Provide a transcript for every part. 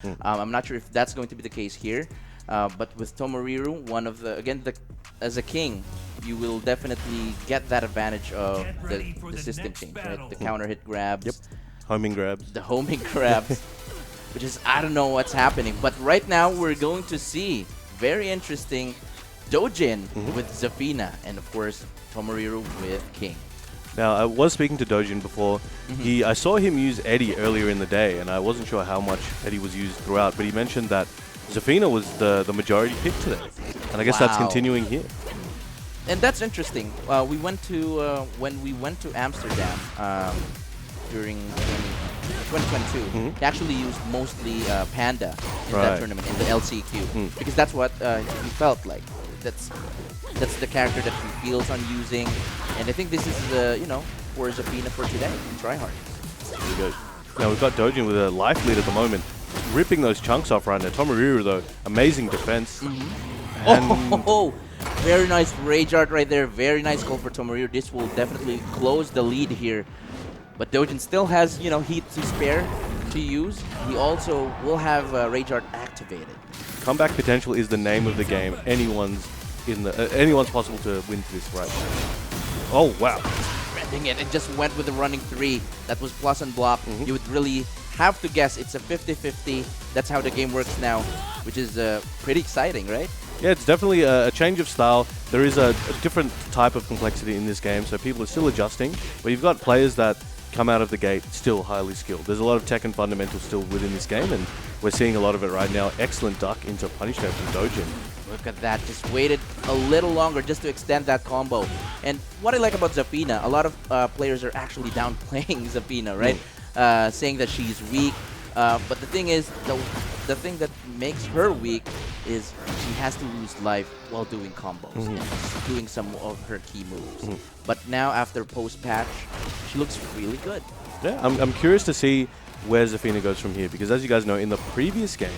I'm not sure if that's going to be the case here. But with Tomoriru, one of the as a king, you will definitely get that advantage of the system change, right? The counter hit grabs, Yep. Homing grabs. the homing grabs, which is I don't know what's happening. But right now we're going to see very interesting Doujin with Zafina, and of course Tomoriru with King. Now, I was speaking to Doujin before. I saw him use Eddie earlier in the day, and I wasn't sure how much Eddie was used throughout, but he mentioned that Zafina was the majority pick today. And I guess that's continuing here. And that's interesting. We went to when we went to Amsterdam during 2022. He actually used mostly Panda in that tournament in the LCQ because that's what he felt like. That's the character that he feels on using, and I think this is for Zafina for today. TryHards. There we go. Now we've got Doujin with a life lead at the moment, ripping those chunks off right now. Tomoriru though, amazing defense. Oh, very nice rage art right there. Very nice call for Tomoriru. This will definitely close the lead here. But Doujin still has heat to spare to use. He also will have rage art activated. Comeback potential is the name of the game. Anyone's possible to win this right now. Oh wow! Threading it. It just went with the running 3. That was plus and block. You would really have to guess it's a 50-50. That's how the game works now, which is pretty exciting, right? Yeah, it's definitely a change of style. There is a different type of complexity in this game, so people are still adjusting. But you've got players that come out of the gate still highly skilled. There's a lot of Tekken fundamentals still within this game, and we're seeing a lot of it right now. Excellent duck into punish there from Doujin. Look at that, just waited a little longer just to extend that combo. And what I like about Zafina, a lot of players are actually downplaying Zafina, right? Saying that she's weak. But the thing is, the thing that makes her weak is she has to lose life while doing combos and doing some of her key moves. But now after post-patch, she looks really good. Yeah, I'm curious to see where Zafina goes from here, because as you guys know, in the previous game,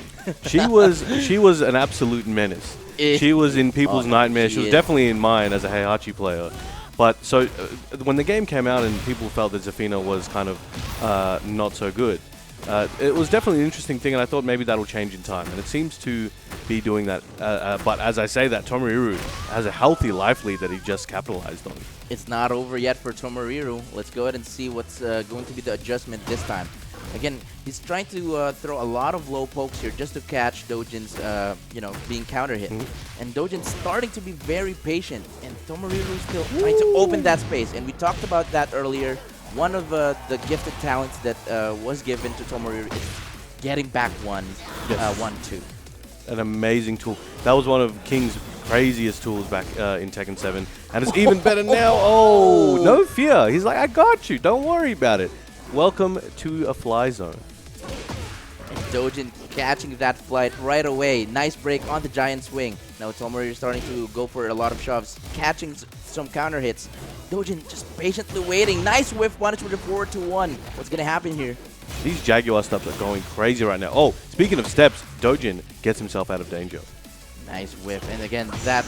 she was an absolute menace. She was in people's nightmares. She was definitely in mine as a Heihachi player. But so when the game came out and people felt that Zafina was kind of not so good, it was definitely an interesting thing, and I thought maybe that'll change in time, and it seems to be doing that. But as I say that, Tomoriru has a healthy life lead that he just capitalized on. It's not over yet for Tomoriru. Let's go ahead and see what's going to be the adjustment this time. Again, he's trying to throw a lot of low pokes here just to catch Doujin's, being counter hit. And Doujin's starting to be very patient, and Tomoriru is still trying to open that space. And we talked about that earlier. One of the gifted talents that was given to Tomoriru is getting back 1-2. An amazing tool. That was one of King's craziest tools back in Tekken 7. And it's even better now. Oh, no fear. He's like, I got you. Don't worry about it. Welcome to a fly zone. And Doujin catching that flight right away. Nice break on the giant swing. Now Tomoriru starting to go for a lot of shoves, catching some counter hits. Doujin just patiently waiting. Nice whiff punish with a 4-1. What's going to happen here? These Jaguar steps are going crazy right now. Oh, speaking of steps, Doujin gets himself out of danger. Nice whiff. And again, that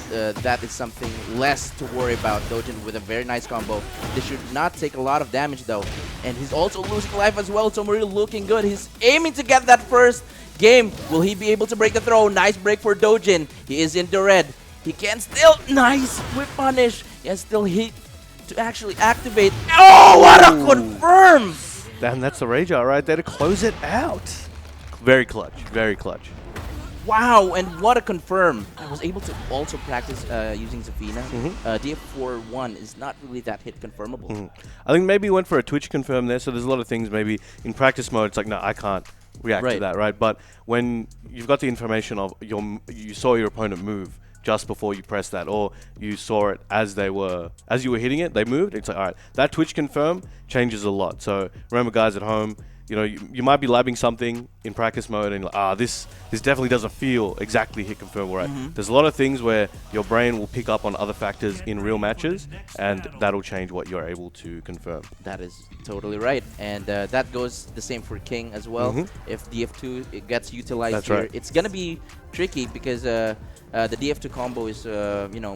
is something less to worry about. Doujin with a very nice combo. This should not take a lot of damage though. And he's also losing life as well. Tomoriru looking good. He's aiming to get that first game. Will he be able to break the throw? Nice break for Doujin. He is in the red. He can still... Nice whip punish. He has still heat to actually activate. Oh, what a confirm! Damn, that's the rage art right there to close it out. Very clutch. Very clutch. Wow, and what a confirm. I was able to also practice using Zafina. DF4-1 is not really that hit confirmable. I think maybe he went for a Twitch confirm there, so there's a lot of things maybe in practice mode, it's like, no, I can't react to that, right? But when you've got the information of you saw your opponent move just before you press that, or you saw it as you were hitting it, they moved, it's like, all right, that Twitch confirm changes a lot. So remember, guys at home, you might be labbing something in practice mode and you're like, this definitely doesn't feel exactly hit confirmable, right? There's a lot of things where your brain will pick up on other factors in real matches, and that'll change what you're able to confirm. That is totally right, and that goes the same for King as well. If DF2 it gets utilized here, it's gonna be tricky because the DF2 combo is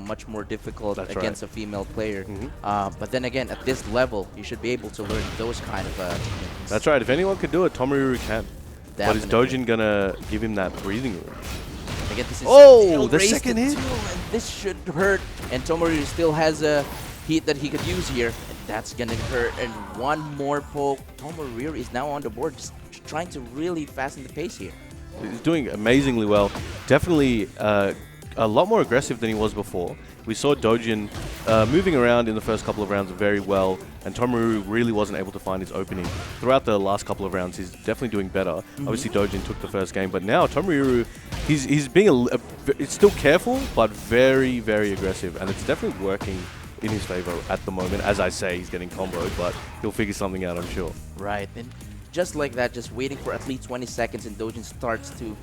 much more difficult against a female player. But then again, at this level, you should be able to learn those kind of techniques. That's right. If anyone could do it, Tomoriru can. But is Doujin gonna give him that breathing room? Again, this is the second hit! And this should hurt. And Tomoriru still has a heat that he could use here. And that's gonna hurt. And one more poke. Tomoriru is now on the board, just trying to really fasten the pace here. He's doing amazingly well. Definitely a lot more aggressive than he was before. We saw Doujin moving around in the first couple of rounds very well, and Tomoriru really wasn't able to find his opening. Throughout the last couple of rounds, he's definitely doing better. Obviously, Doujin took the first game, but now Tomoriru, he's being it's still careful, but very, very aggressive, and it's definitely working in his favor at the moment. As I say, he's getting comboed, but he'll figure something out, I'm sure. Right, and just like that, just waiting for at least 20 seconds, and Doujin starts to,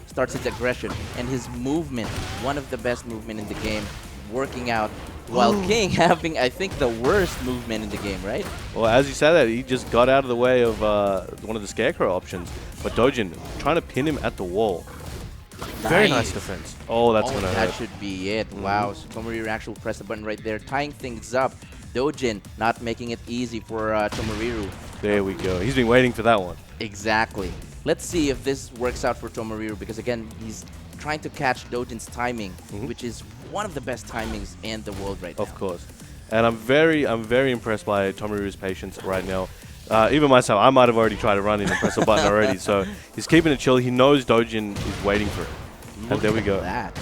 starts his aggression. And his movement, one of the best movement in the game, working out, while King having, I think, the worst movement in the game, right? Well, as you said that, he just got out of the way of one of the Scarecrow options. But Doujin trying to pin him at the wall. Very nice defense. Oh, that's going to hurt. That should be it. Wow, so Tomoriru actually pressed the button right there, tying things up. Doujin not making it easy for Tomoriru. There we go. He's been waiting for that one. Exactly. Let's see if this works out for Tomoriru, because again, he's trying to catch Doujin's timing, which is one of the best timings in the world right now. Of course. And I'm very impressed by Tomoriru's patience right now. Even myself, I might have already tried to run in and press a button already. So he's keeping it chill. He knows Doujin is waiting for it. And there we go. That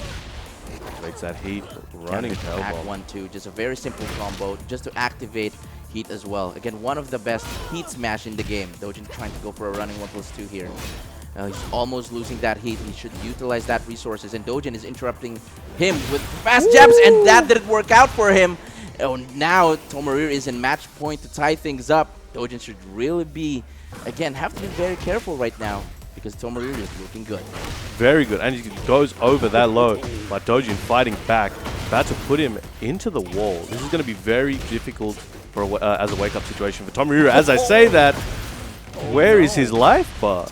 Makes that heat running tail back bomb. 1-2. Just a very simple combo, just to activate heat as well. Again, one of the best heat smash in the game. Doujin trying to go for a running 1+2 here. He's almost losing that heat. He should utilize that resources. And Doujin is interrupting him with fast jabs, and that didn't work out for him. Oh, now Tomoriru is in match point to tie things up. Doujin should really be, again, have to be very careful right now, because Tomoriru is looking good. Very good. And he goes over that low. But Doujin fighting back, about to put him into the wall. This is going to be very difficult for as a wake-up situation for Tomoriru. As I say that, where is his life bar?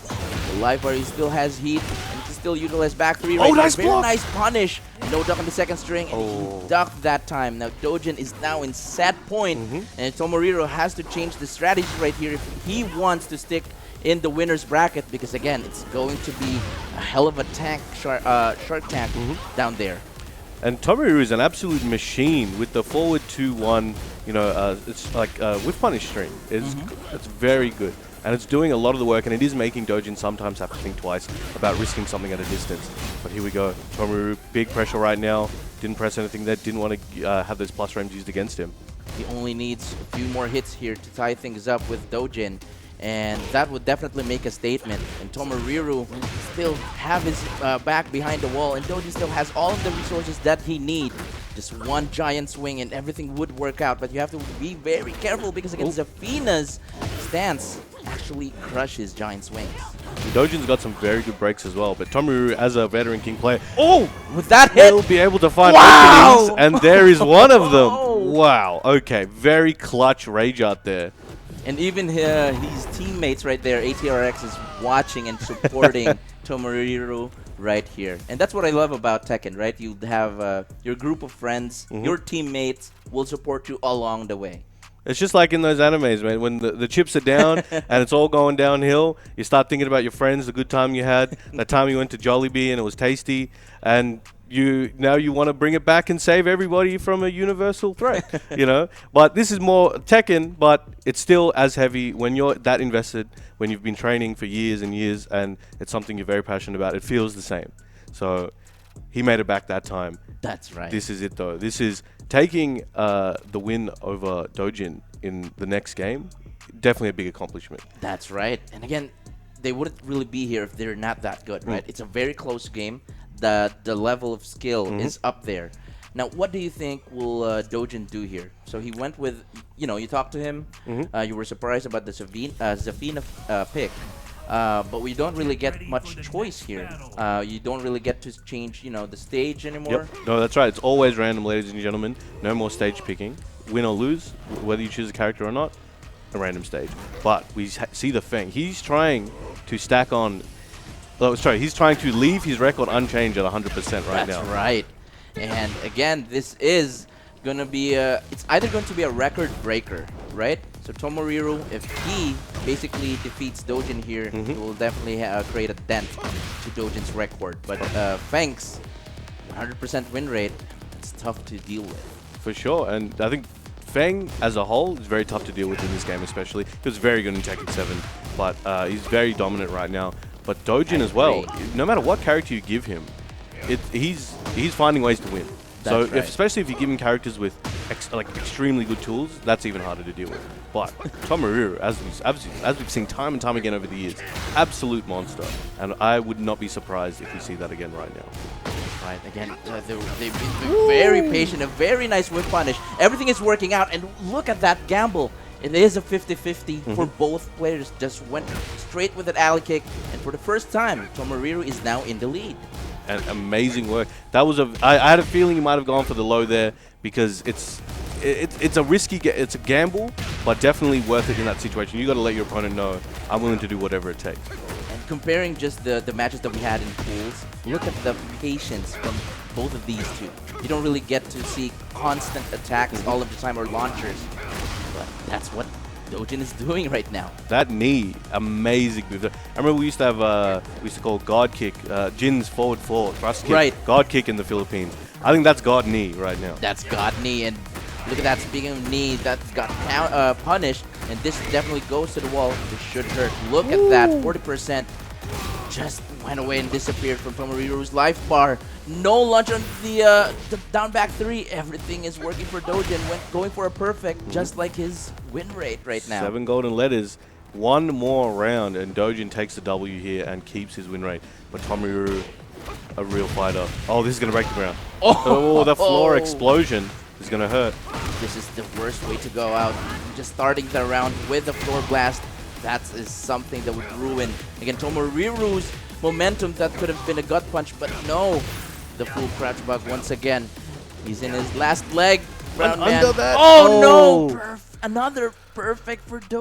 The life bar, he still has heat, and he can still utilize back 3 right. Oh, nice block! Very nice punish. No duck on the second string, and he ducked that time. Now Doujin is now in set point, and Tomoriru has to change the strategy right here if he wants to stick in the winner's bracket, because again, it's going to be a hell of a tank, shark tank down there. And Tomoriru is an absolute machine with the forward 2-1, it's like with punish string. It's very good. And it's doing a lot of the work, and it is making Doujin sometimes have to think twice about risking something at a distance. But here we go. Tomoriru, big pressure right now. Didn't press anything there, didn't want to have those plus frames used against him. He only needs a few more hits here to tie things up with Doujin, and that would definitely make a statement. And Tomoriru still have his back behind the wall, and Doujin still has all of the resources that he needs. Just one giant swing and everything would work out, but you have to be very careful, because again, Zafina's stance actually crushes giant swings. Doujin's got some very good breaks as well, but Tomoriru, as a veteran King player, with that hit, will be able to find openings, and there is one of them. Wow, okay, very clutch rage out there. And even his teammates right there, ATRX, is watching and supporting Tomoriru right here. And that's what I love about Tekken, right? You have your group of friends, your teammates will support you along the way. It's just like in those animes, man. When the chips are down and it's all going downhill, you start thinking about your friends, the good time you had, that time you went to Jollibee and it was tasty, and now you want to bring it back and save everybody from a universal threat, But this is more Tekken, but it's still as heavy when you're that invested, when you've been training for years and years, and it's something you're very passionate about. It feels the same. So he made it back that time. That's right. This is it, though. This is taking the win over Doujin in the next game. Definitely a big accomplishment. That's right. And again, they wouldn't really be here if they're not that good, right? It's a very close game. The level of skill is up there. Now, what do you think will Doujin do here? So he went with, you talked to him. You were surprised about the Zafina pick. But we don't really get much choice here. You don't really get to change, the stage anymore. Yep. No, that's right. It's always random, ladies and gentlemen. No more stage picking. Win or lose, whether you choose a character or not, a random stage. But we see the Feng. He's trying to stack on... Oh, sorry, he's trying to leave his record unchanged at 100% right now. That's right. And again, this is going to be it's either going to be a record breaker, right? So Tomoriru, if he basically defeats Doujin here, it will definitely create a dent to Doujin's record. But Feng's 100% win rate, it's tough to deal with. For sure, and I think Feng as a whole is very tough to deal with in this game especially. He was very good in Tekken 7, but he's very dominant right now. But Doujin as well, no matter what character you give him, he's finding ways to win. So especially if you give him characters with extremely good tools, that's even harder to deal with. But Tomoriru, as we've seen time and time again over the years, absolute monster. And I would not be surprised if we see that again right now. Right, again, they've been very patient, a very nice whip punish. Everything is working out, and look at that gamble. It is a 50-50 for both players. Just went straight with an alley kick, and for the first time, Tomoriru is now in the lead. And amazing work. That was I had a feeling he might have gone for the low there because it's a risky, it's a gamble, but definitely worth it in that situation. You got to let your opponent know I'm willing to do whatever it takes. And comparing just the matches that we had in pools, look at the patience from both of these two. You don't really get to see constant attacks all of the time or launchers, but that's what Doujin is doing right now. That knee, amazing move. I remember we used to have, we used to call guard kick, Jin's forward four, thrust kick, guard kick in the Philippines. I think that's guard knee right now. That's guard knee, and look at that, speaking of knee, that's got punished, and this definitely goes to the wall. This should hurt. Look at that, 40% just went away and disappeared from Tomoriru's life bar. No launch on the down back 3. Everything is working for Doujin. Going for a perfect, just like his win rate right now. 7 golden letters. One more round, and Doujin takes the W here and keeps his win rate. But Tomoriru, a real fighter. Oh, this is going to break the ground. Oh, the floor explosion is going to hurt. This is the worst way to go out. Just starting the round with a floor blast. That is something that would ruin, again, Tomoriru's momentum. That could have been a gut punch, but no. The full crouch bug once again. He's in his last leg. Under that. Oh, no! Another perfect for Doujin.